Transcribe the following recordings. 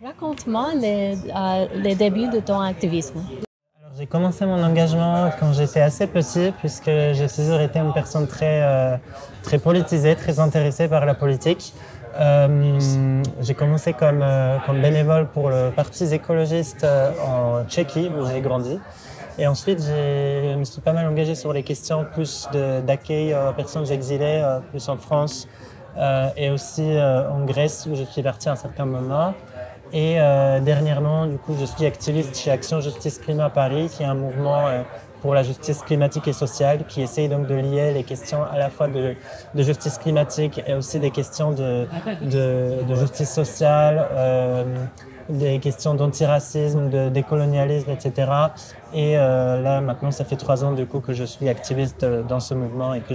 Raconte-moi les débuts de ton activisme. Alors, j'ai commencé mon engagement quand j'étais assez petit, puisque j'ai toujours été une personne très politisée, très intéressée par la politique. J'ai commencé comme bénévole pour le Parti écologiste en Tchéquie, où j'ai grandi. Et ensuite, je me suis pas mal engagé sur les questions plus d'accueil aux personnes exilées, plus en France et aussi en Grèce, où je suis parti à un certain moment. Et dernièrement, du coup, je suis activiste chez Action Justice Climat Paris, qui est un mouvement pour la justice climatique et sociale, qui essaye donc de lier les questions à la fois de justice climatique et aussi des questions de justice sociale, des questions d'antiracisme, de décolonialisme, etc. Et là, maintenant, ça fait 3 ans du coup que je suis activiste dans ce mouvement et que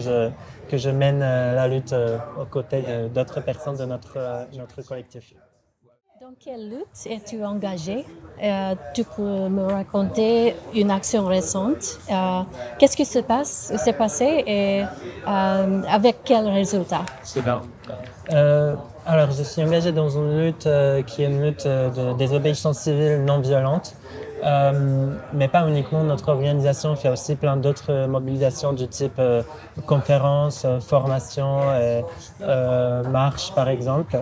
je mène la lutte aux côtés d'autres personnes de notre collectif. Dans quelle lutte es-tu engagé? Tu peux me raconter une action récente. Qu'est-ce qui s'est passé et avec quel résultat? Alors, je suis engagé dans une lutte qui est une lutte de désobéissance civile non violente, mais pas uniquement. Notre organisation fait aussi plein d'autres mobilisations du type conférences, formations, marches par exemple.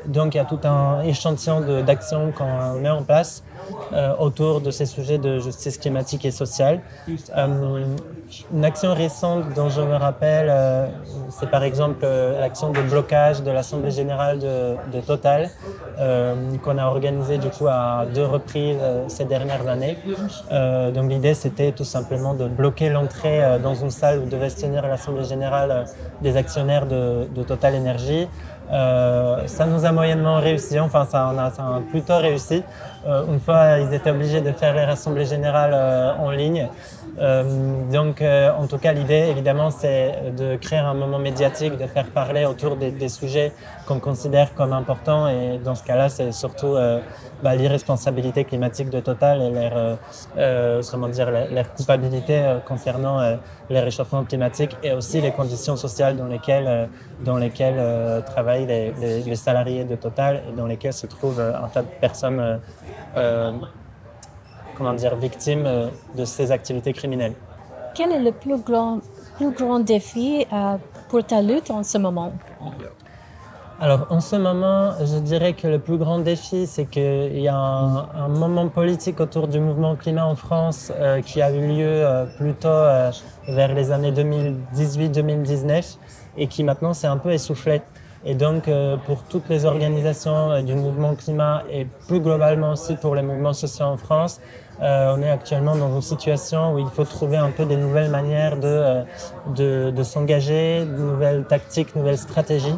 Donc il y a tout un échantillon d'actions qu'on met en place autour de ces sujets de justice climatique et sociale. Une action récente dont je me rappelle, c'est par exemple l'action de blocage de l'Assemblée générale de Total, qu'on a organisée du coup à 2 reprises ces dernières années. Donc l'idée c'était tout simplement de bloquer l'entrée dans une salle où devait se tenir l'Assemblée générale des actionnaires de Total Énergie. Ça nous a moyennement réussi, enfin ça a plutôt réussi. Une fois, ils étaient obligés de faire les assemblées générales en ligne. Donc, en tout cas, l'idée, évidemment, c'est de créer un moment médiatique, de faire parler autour des sujets qu'on considère comme importants. Et dans ce cas-là, c'est surtout l'irresponsabilité climatique de Total et leur culpabilité concernant les réchauffements climatiques et aussi les conditions sociales dans lesquelles travaillent les salariés de Total et dans lesquelles se trouvent un tas de personnes victimes de ces activités criminelles. Quel est le plus grand défi pour ta lutte en ce moment? Alors, en ce moment, je dirais que le plus grand défi, c'est qu'il y a un moment politique autour du mouvement climat en France qui a eu lieu plutôt vers les années 2018-2019 et qui maintenant s'est un peu essoufflé. Et donc, pour toutes les organisations du mouvement climat et plus globalement aussi pour les mouvements sociaux en France, on est actuellement dans une situation où il faut trouver un peu des nouvelles manières de s'engager, de nouvelles tactiques, de nouvelles stratégies.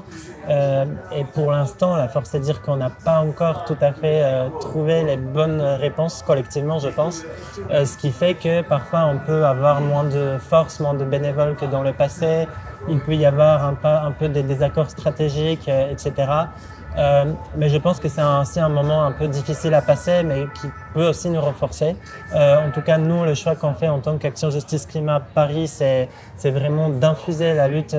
Et pour l'instant, la force est de dire qu'on n'a pas encore tout à fait trouvé les bonnes réponses collectivement, je pense. Ce qui fait que parfois on peut avoir moins de force, moins de bénévoles que dans le passé. Il peut y avoir un peu des désaccords stratégiques, etc. Mais je pense que c'est aussi un moment un peu difficile à passer, mais qui peut aussi nous renforcer. En tout cas, nous, le choix qu'on fait en tant qu'Action Justice Climat Paris, c'est vraiment d'infuser la lutte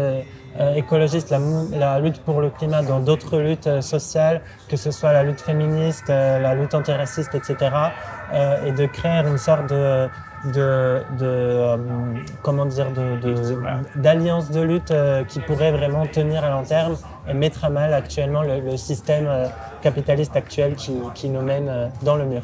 écologiste, la lutte pour le climat dans d'autres luttes sociales, que ce soit la lutte féministe, la lutte antiraciste, etc. Et de créer une sorte d'alliance de lutte qui pourrait vraiment tenir à long terme et mettre à mal actuellement le système capitaliste actuel qui nous mène dans le mur.